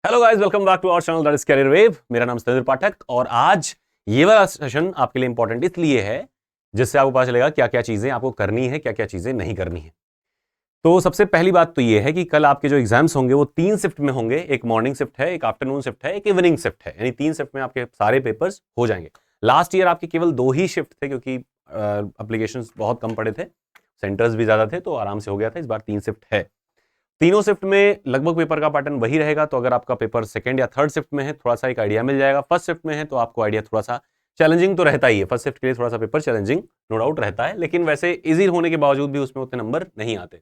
Hello guys, welcome back to our channel that is Career Wave. मेरा नाम सतेंद्र पाठक और आज ये वाला सेशन आपके लिए इंपॉर्टेंट इसलिए है जिससे आपको पता चलेगा क्या क्या चीजें आपको करनी है, क्या क्या चीजें नहीं करनी है। तो सबसे पहली बात तो ये है कि कल आपके जो एग्जाम्स होंगे वो 3 शिफ्ट में होंगे। एक मॉर्निंग शिफ्ट है, एक आफ्टरनून शिफ्ट है, एक इवनिंग शिफ्ट है, यानी 3 शिफ्ट में आपके सारे पेपर्स हो जाएंगे। लास्ट ईयर आपके केवल 2 ही शिफ्ट थे क्योंकि एप्लीकेशंस बहुत कम पड़े थे, सेंटर्स भी ज्यादा थे, तो आराम से हो गया था। इस बार 3 शिफ्ट है। तीनों शिफ्ट में लगभग पेपर का पैटर्न वही रहेगा। तो अगर आपका पेपर सेकंड या थर्ड शिफ्ट में है, थोड़ा सा एक आइडिया मिल जाएगा। फर्स्ट शिफ्ट में है तो आपको आइडिया थोड़ा सा चैलेंजिंग तो रहता ही है। फर्स्ट शिफ्ट के लिए थोड़ा सा पेपर चैलेंजिंग नो डाउट रहता है, लेकिन वैसे इजी होने के बावजूद भी उसमें उतने नंबर नहीं आते।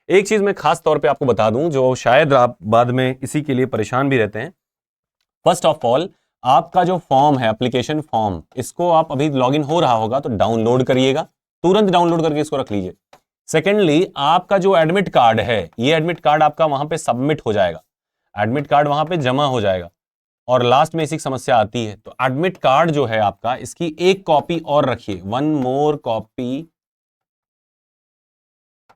एक चीज मैं खास तौर पे आपको बता दूं, जो शायद आप बाद में इसी के लिए परेशान भी रहते हैं। फर्स्ट ऑफ ऑल, आपका जो फॉर्म है, एप्लीकेशन फॉर्म, इसको आप अभी लॉगिन हो रहा होगा तो डाउनलोड करिएगा, तुरंत डाउनलोड करके इसको रख लीजिए। सेकेंडली, आपका जो एडमिट कार्ड है, ये एडमिट कार्ड आपका वहां पे सबमिट हो जाएगा, एडमिट कार्ड वहां पे जमा हो जाएगा। और लास्ट में इसी की समस्या आती है, तो एडमिट कार्ड जो है आपका, इसकी एक कॉपी और रखिए, 1 मोर कॉपी।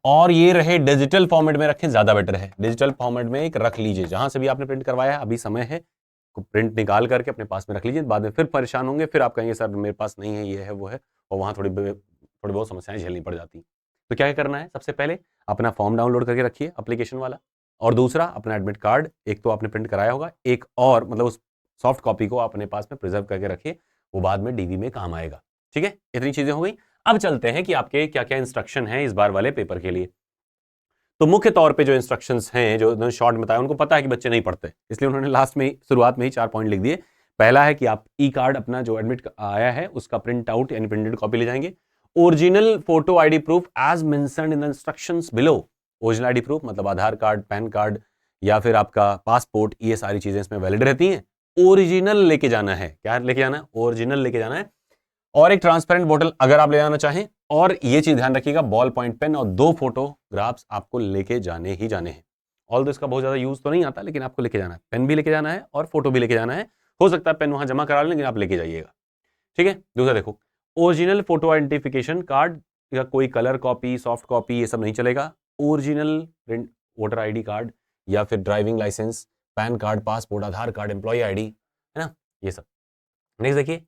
और ये रहे डिजिटल फॉर्मेट में रखें, ज्यादा बेटर है। डिजिटल फॉर्मेट में एक रख लीजिए, जहां से भी आपने प्रिंट करवाया है, अभी समय है, प्रिंट निकाल करके अपने पास में रख लीजिए। बाद में फिर परेशान होंगे, फिर आप कहेंगे सर मेरे पास नहीं है, ये है वो है, और वहां थोड़ी बहुत समस्याएं झेलनी पड़ जाती हैं। तो क्या करना है, सबसे पहले अपना फॉर्म डाउनलोड करके रखिए, एप्लीकेशन वाला। और दूसरा, अपना एडमिट कार्ड एक तो आपने प्रिंट कराया होगा, एक और मतलब उस सॉफ्ट कॉपी को अपने पास में प्रिजर्व करके रखिए, वो बाद में डीवी में काम आएगा। ठीक है, इतनी चीजें हो गई। अब चलते हैं कि आपके क्या क्या इंस्ट्रक्शन है इस बार वाले पेपर के लिए। तो मुख्य तौर पे जो इंस्ट्रक्शंस हैं, जो उन्होंने शॉर्ट बताया, उनको पता है कि बच्चे नहीं पढ़ते, इसलिए उन्होंने लास्ट में शुरुआत में ही 4 पॉइंट लिख दिए। पहला है कि आप ई कार्ड, अपना जो एडमिट आया है उसका प्रिंट आउट यानी प्रिंटेड कॉपी ले जाएंगे। Original photo ID proof as mentioned in the instructions below. Original ID proof मतलब आधार कार्ड, पैन कार्ड या फिर आपका पासपोर्ट, ये सारी चीजें इसमें वैलिड रहती हैं। ओरिजिनल लेके जाना है। क्या लेके जाना है? ओरिजिनल लेके जाना है। और एक ट्रांसपेरेंट बोतल अगर आप ले जाना चाहें। और ये चीज ध्यान रखिएगा, बॉल पॉइंट पेन और 2 फोटोग्राफ्स आपको लेके जाने ही जाने हैं। ऑल इसका बहुत ज्यादा यूज तो नहीं आता, लेकिन आपको लेके जाना है। पेन भी लेके जाना है और फोटो भी लेके जाना है। हो सकता है पेन वहां जमा करा लें, लेकिन आप लेके जाइएगा। ठीक है। दूसरा देखो, ओरिजिनल फोटो आइडेंटिफिकेशन कार्ड या कोई कलर कॉपी, सॉफ्ट कॉपी, ये सब नहीं चलेगा। Original print voter ID card या फिर driving licence, PAN card, passport, Aadhaar card, employ ID, है ना, ये सब। नेक्स्ट देखिए,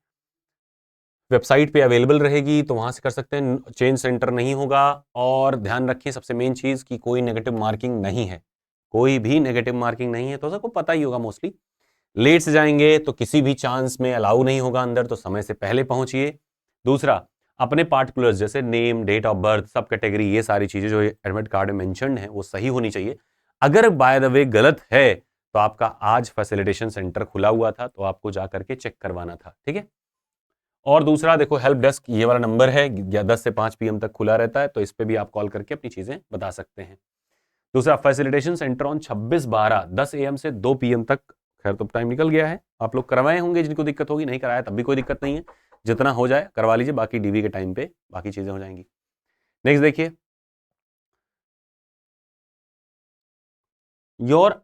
वेबसाइट पे अवेलेबल रहेगी तो वहां से कर सकते हैं, चेंज सेंटर नहीं होगा। और ध्यान रखिए सबसे मेन चीज कि कोई नेगेटिव मार्किंग नहीं है, कोई भी नेगेटिव मार्किंग नहीं है। तो सबको पता ही होगा मोस्टली। लेट से जाएंगे तो किसी भी चांस में अलाउ नहीं होगा अंदर, तो समय से पहले पहुंचिए। दूसरा, अपने पार्टिकुलर्स जैसे नेम, डेट ऑफ बर्थ, सब कैटेगरी, ये सारी चीजें जो एडमिट कार्ड में मेंशन्ड है वो सही होनी चाहिए। अगर बाय द वे गलत है तो आपका आज फैसिलिटेशन सेंटर खुला हुआ था, तो आपको जाकर के चेक करवाना था। ठीक है। और दूसरा देखो, हेल्प डेस्क ये वाला नंबर है, 10 से 5 PM तक खुला रहता है, तो इस पे भी आप कॉल करके अपनी चीजें बता सकते हैं। दूसरा, फैसिलिटेशन सेंटर ऑन 26/12 10 AM से 2 PM तक। खैर तो टाइम निकल गया है, आप लोग करवाए होंगे, जिनको दिक्कत होगी। नहीं कराया तब भी कोई दिक्कत नहीं है, जितना हो जाए करवा लीजिए, बाकी डीवी के टाइम पे बाकी चीजें हो जाएंगी। नेक्स्ट देखिए, योर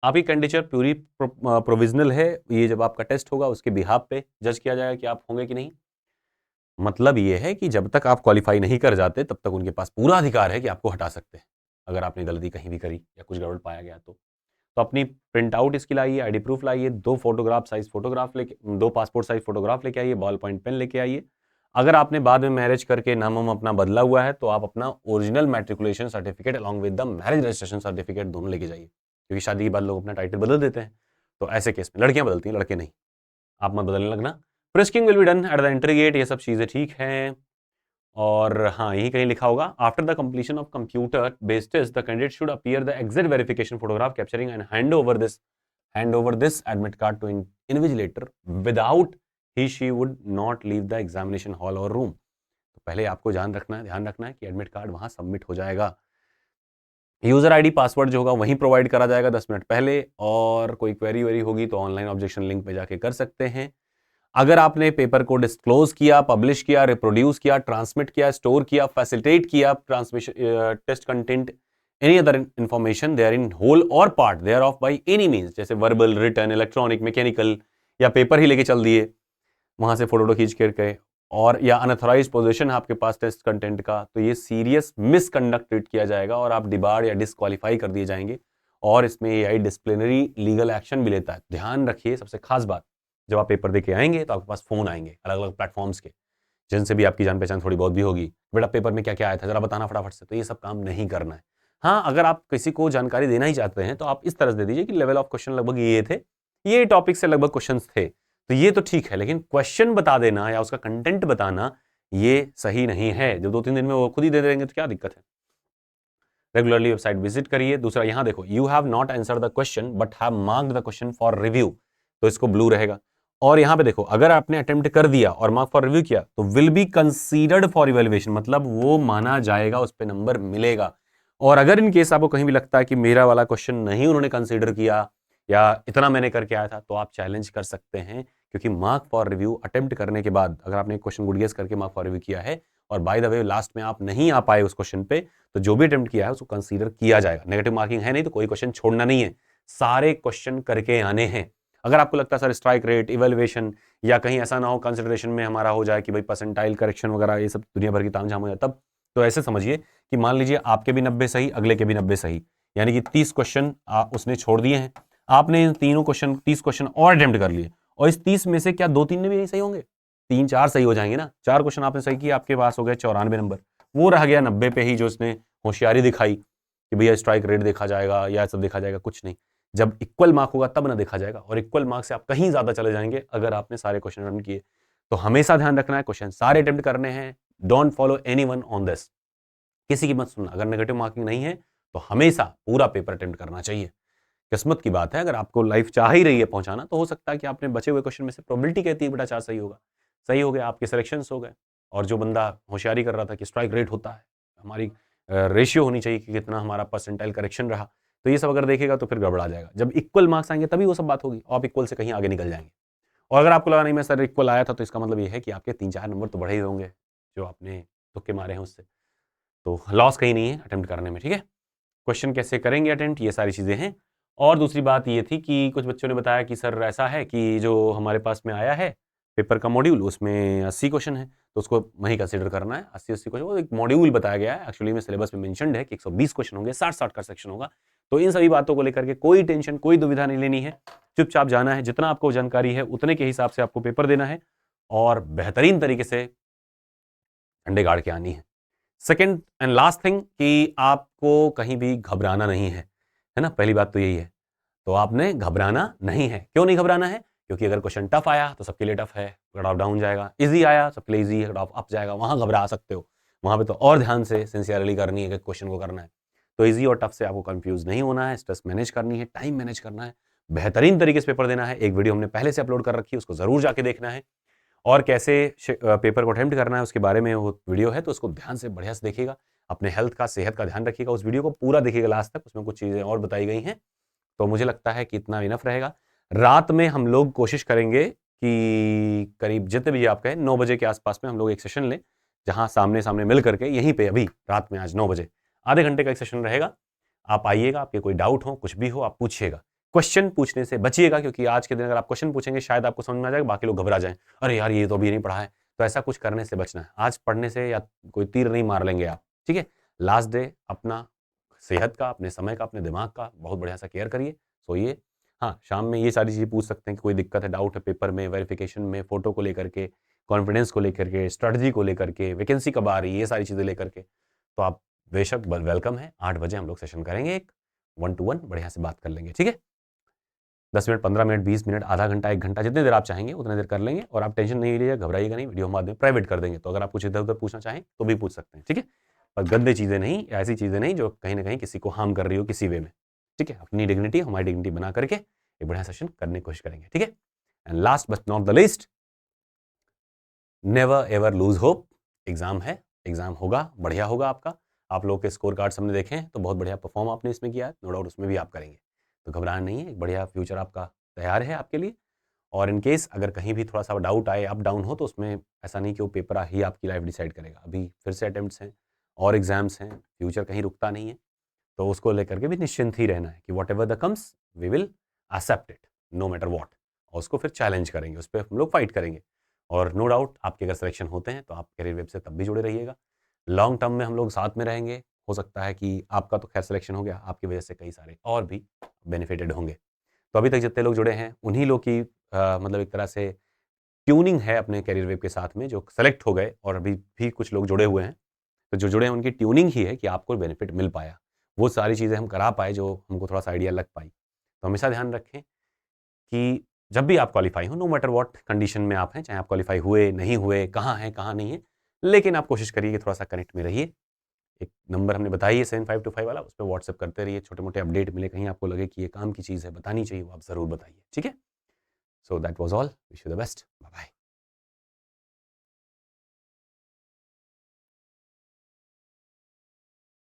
आपकी कैंडिडेचर पूरी प्रोविजनल है। ये जब आपका टेस्ट होगा उसके बिहाफ पे जज किया जाएगा कि आप होंगे कि नहीं। मतलब ये है कि जब तक आप क्वालिफाई नहीं कर जाते तब तक उनके पास पूरा अधिकार है कि आपको हटा सकते हैं, अगर आपने गलती कहीं भी करी या कुछ गड़बड़ पाया गया तो अपनी प्रिंट आउट इसकी लाइए, आईडी प्रूफ लाइए, 2 फोटोग्राफ साइज फोटोग्राफ लेके, 2 पासपोर्ट साइज फोटोग्राफ लेके आइए, बॉल पॉइंट पेन लेके आइए। अगर आपने बाद में मैरिज करके नाम हम अपना बदला हुआ है तो आप अपना original matriculation certificate along with the marriage registration certificate दोनों लेके जाइए, क्योंकि शादी के बाद लोग अपना टाइटल बदल देते हैं। तो ऐसे केस में लड़कियां बदलती हैं, लड़के नहीं, आप मत बदलने लगना। Frisking will be done at the entry gate, ये सब चीजें ठीक हैं। और हाँ, यही कहीं लिखा होगा, after the completion of computer based test the candidate should appear the exit verification photograph capturing and hand over this admit card to invigilator without he she would not leave the examination hall और room. तो पहले आपको ध्यान रखना है कि admit card वहां submit हो जाएगा। यूजर आईडी पासवर्ड जो होगा वहीं प्रोवाइड करा जाएगा 10 मिनट पहले। और कोई क्वेरी वेरी होगी तो ऑनलाइन ऑब्जेक्शन लिंक पे जाके कर सकते हैं। अगर आपने पेपर को डिस्क्लोज किया, पब्लिश किया, रिप्रोड्यूस किया, ट्रांसमिट किया, स्टोर किया, फैसिलिटेट किया transmission text content, any other information therein whole और part thereof by any means, जैसे वर्बल, रिटन, इलेक्ट्रॉनिक, मैकेनिकल, या पेपर ही लेके चल दिए वहां से फोटो खींच करके, और या अनऑथराइज्ड पोजीशन है आपके पास टेस्ट कंटेंट का, तो ये सीरियस मिसकंडक्ट ट्रीट किया जाएगा और आप डिबार या डिस्क्वालीफाई कर दिए जाएंगे। और इसमें AI डिसिप्लिनरी लीगल एक्शन भी लेता है। ध्यान रखिए, सबसे खास बात, जब आप पेपर दे के आएंगे तो आपके पास फ़ोन आएंगे अलग अलग प्लेटफॉर्म्स के, जिनसे भी आपकी जान पहचान थोड़ी बहुत भी होगी, बेटा पेपर में क्या क्या आया था जरा बताना फटाफट से। तो ये सब काम नहीं करना है। हाँ, अगर आप किसी को जानकारी देना ही चाहते हैं तो आप इस तरह से दे दीजिए कि लेवल ऑफ क्वेश्चन लगभग ये थे, ये टॉपिक से लगभग क्वेश्चन थे, तो ये तो ठीक है, लेकिन क्वेश्चन बता देना या उसका कंटेंट बताना ये सही नहीं है। जब 2-3 दिन में वो खुद ही दे देंगे तो क्या दिक्कत है। रेगुलरली वेबसाइट विजिट करिए। दूसरा, यहां देखो, you have not answer the question but have marked the question for review, तो इसको ब्लू रहेगा। और यहां पे देखो, अगर आपने अटेम्प्ट कर दिया और मार्क फॉर रिव्यू किया तो will be considered for evaluation, मतलब वो माना जाएगा, उस पर नंबर मिलेगा। और अगर इन केस आपको कहीं भी लगता है कि मेरा वाला क्वेश्चन नहीं उन्होंने कंसीडर किया या इतना मैंने करके आया था, तो आप चैलेंज कर सकते हैं, क्योंकि मार्क फॉर रिव्यू अटेम्प्ट करने के बाद अगर आपने एक क्वेश्चन गुड गेस करके मार्क फॉर रिव्यू किया है और बाय द वे लास्ट में आप नहीं आ पाए उस क्वेश्चन पे, तो जो भी अटेम्प्ट किया है उसको कंसीडर किया जाएगा। नेगेटिव मार्किंग है नहीं, तो कोई क्वेश्चन छोड़ना नहीं है, सारे क्वेश्चन करके आने हैं। अगर आपको लगता है सर स्ट्राइक रेट, इवैल्यूएशन या कहीं ऐसा ना हो कंसिडरेशन में हमारा हो जाए कि भाई परसेंटाइल करेक्शन वगैरह ये सब दुनिया भर की तामझाम हो जाए, तब तो ऐसे समझिए कि मान लीजिए आपके भी 90 सही, अगले के भी 90 सही, यानी कि 30 क्वेश्चन उसने छोड़ दिए हैं, आपने इन तीनों क्वेश्चन 30 क्वेश्चन और अटेम्प्ट कर लिए, और इस 30 में से क्या 2-3 में भी नहीं सही होंगे, 3-4 सही हो जाएंगे ना। 4 क्वेश्चन आपने सही किए, आपके पास हो गए 94 नंबर, वो रह गया 90 पे ही जो उसने होशियारी दिखाई कि भैया स्ट्राइक रेट देखा जाएगा या सब देखा जाएगा, कुछ नहीं। जब इक्वल मार्क होगा तब ना देखा जाएगा, और इक्वल मार्क से आप कहीं ज्यादा चले जाएंगे अगर आपने सारे क्वेश्चन रन किए। तो हमेशा ध्यान रखना है, क्वेश्चन सारे अटेम्प्ट करने हैं, don't follow anyone on this, किसी की मत सुनना। अगर नेगेटिव मार्किंग नहीं है तो हमेशा पूरा पेपर अटेम्प्ट करना चाहिए। किस्मत की बात है, अगर आपको लाइफ चाह ही रही है पहुंचाना, तो हो सकता है कि आपने बचे हुए क्वेश्चन में से प्रोबेबिलिटी कहती है बेटा 4 सही होगा, सही हो गया, आपके सिलेक्शन हो गए। और जो बंदा होशियारी कर रहा था कि स्ट्राइक रेट होता है, हमारी रेशियो होनी चाहिए कि कितना हमारा परसेंटाइल करेक्शन रहा, तो ये सब अगर देखेगा तो फिर गड़बड़ा जाएगा। जब इक्वल मार्क्स आएंगे तभी वो सब बात होगी, आप इक्वल से कहीं आगे निकल जाएंगे। और अगर आपको लगा नहीं मैं सर इक्वल आया था, तो इसका मतलब ये है कि आपके 3-4 नंबर तो बढ़े ही होंगे जो आपने तुक्के मारे हैं उससे, तो लॉस कहीं नहीं है अटेम्प्ट करने में। ठीक है, क्वेश्चन कैसे करेंगे अटेम्प्ट, ये सारी चीज़ें हैं। और दूसरी बात ये थी कि कुछ बच्चों ने बताया कि सर ऐसा है कि जो हमारे पास में आया है पेपर का मॉड्यूल, उसमें 80 क्वेश्चन है, तो उसको वहीं कंसीडर करना है। 80-80 क्वेश्चन, वो एक मॉड्यूल बताया गया है, एक्चुअली में सिलेबस में मेंशन्ड है कि 120 क्वेश्चन होंगे, 60-60 का सेक्शन होगा। तो इन सभी बातों को लेकर के कोई टेंशन, कोई दुविधा नहीं लेनी है, चुपचाप जाना है, जितना आपको जानकारी है उतने के हिसाब से आपको पेपर देना है और बेहतरीन तरीके से झंडे गाड़ के आनी है। सेकेंड एंड लास्ट थिंग कि आपको कहीं भी घबराना नहीं है ना, पहली बात तो यही है। तो आपने घबराना नहीं है। क्यों नहीं घबराना है? क्योंकि अगर क्वेश्चन टफ आया तो सबके लिए टफ है, कट ऑफ डाउन जाएगा, इजी आया सबके लिए इजी है, कट ऑफ अप जाएगा, वहां घबरा सकते हो। वहां पे तो और ध्यान से सिंसियरली करनी है कि क्वेश्चन को करना है। तो इजी और टफ से आपको कंफ्यूज नहीं होना है, स्ट्रेस मैनेज करनी है, टाइम मैनेज करना है, बेहतरीन तरीके से पेपर देना है। एक वीडियो हमने पहले से अपलोड कर रखी है, उसको जरूर जाके देखना है। और कैसे पेपर को अटेम्प्ट करना है उसके बारे में वो वीडियो है, तो उसको ध्यान से बढ़िया से देखिएगा। अपने हेल्थ का, सेहत का ध्यान रखिएगा, उस वीडियो को पूरा देखिएगा लास्ट तक, उसमें कुछ चीज़ें और बताई गई हैं। तो मुझे लगता है कि इतना इनफ रहेगा। रात में हम लोग कोशिश करेंगे कि करीब जितने भी आप कहें 9 बजे के आसपास में हम लोग एक सेशन लें, जहां सामने सामने मिल करके यहीं पे अभी रात में आज 9 बजे आधे घंटे का एक सेशन रहेगा। आप आइएगा, आपके कोई डाउट हो, कुछ भी हो, आप पूछिएगा। क्वेश्चन पूछने से बचिएगा, क्योंकि आज के दिन अगर आप क्वेश्चन पूछेंगे शायद आपको समझ में आ जाएगा, बाकी लोग घबरा जाएं, अरे यार ये तो अभी नहीं पढ़ा है। तो ऐसा कुछ करने से बचना है। आज पढ़ने से या कोई तीर नहीं मार लेंगे आप। ठीक है, लास्ट डे अपना सेहत का, अपने समय का, अपने दिमाग का बहुत बढ़िया सा केयर करिए, सोइए। हाँ, शाम में ये सारी चीज़ें पूछ सकते हैं कि कोई दिक्कत है, डाउट है पेपर में, वेरिफिकेशन में, फोटो को लेकर के, कॉन्फिडेंस को लेकर के, स्ट्रेटजी को लेकर के, वैकेंसी कब आ रही है, ये सारी चीज़ें लेकर के, तो आप बेशक वेलकम है। 8 बजे हम लोग सेशन करेंगे, एक 1 to 1 बढ़िया से बात कर लेंगे। ठीक है, 10 मिनट, 15 मिनट, 20 मिनट, आधा घंटा, 1 घंटा, जितनी देर आप चाहेंगे उतनी देर कर लेंगे। और आप टेंशन नहीं लीजिए, घबराइएगा नहीं, वीडियो हम बाद में प्राइवेट कर देंगे, तो अगर आप कुछ इधर उधर पूछना चाहें तो भी पूछ सकते हैं। ठीक है, पर गंदे चीज़ें नहीं, ऐसी चीज़ें नहीं जो कहीं ना कहीं किसी को हार्म कर रही हो किसी वे में। ठीक है, अपनी डिग्निटी, हमारी डिग्निटी बना करके एक बढ़िया सेशन करने की कोशिश करेंगे। ठीक है, and last but not the list, never ever lose hope. Exam है, एग्जाम होगा, बढ़िया होगा आपका। आप लोग के स्कोर कार्ड हमने देखे हैं, तो बहुत बढ़िया परफॉर्म आपने इसमें किया है, नो डाउट उसमें भी आप करेंगे, तो घबराना नहीं है, एक बढ़िया फ्यूचर आपका तैयार है आपके लिए। और इन केस अगर कहीं भी थोड़ा सा डाउट आए, अप डाउन हो, तो उसमें ऐसा नहीं कि वो पेपर ही आपकी लाइफ डिसाइड करेगा। अभी फिर से अटेम्प्ट्स हैं और एग्जाम्स हैं, फ्यूचर कहीं रुकता नहीं है, तो उसको लेकर के भी निश्चिंत ही रहना है कि whatever the comes we will accept it no matter what, और उसको फिर चैलेंज करेंगे, उस पर हम लोग फाइट करेंगे। और नो डाउट आपके अगर सिलेक्शन होते हैं तो आप करियर वेब से तब भी जुड़े रहिएगा। लॉन्ग टर्म में हम लोग साथ में रहेंगे, हो सकता है कि आपका तो खैर सिलेक्शन हो गया, आपकी वजह से कई सारे और भी बेनिफिटेड होंगे। तो अभी तक जितने लोग जुड़े हैं उन्हीं लोग की मतलब एक तरह से ट्यूनिंग है अपने करियर वेव के साथ में, जो सेलेक्ट हो गए और अभी भी कुछ लोग जुड़े हुए हैं। तो जो जुड़े हैं उनकी ट्यूनिंग ही है कि आपको बेनिफिट मिल पाया। वो सारी चीज़ें हम करा पाए जो हमको थोड़ा-सा आइडिया लग पाई। तो हमेशा ध्यान रखें कि जब भी आप क्वालीफाई हो, नो मैटर व्हाट कंडीशन में आप हैं, चाहे आप क्वालीफाई हुए, नहीं हुए, कहाँ हैं, कहाँ नहीं हैं, लेकिन आप कोशिश करिए कि थोड़ा-सा कनेक्ट में रहिए। एक नंबर हमने बताई है 7525 वाला, उस पे व्हाट्सएप करते रहिए, छोटे-मोटे अपडेट मिले, कहीं आपको लगे कि ये काम की चीज़ है, बतानी चाहिए, वो आप ज़रूर बताइए, ठीक है? So that was all, wish you the best, bye bye.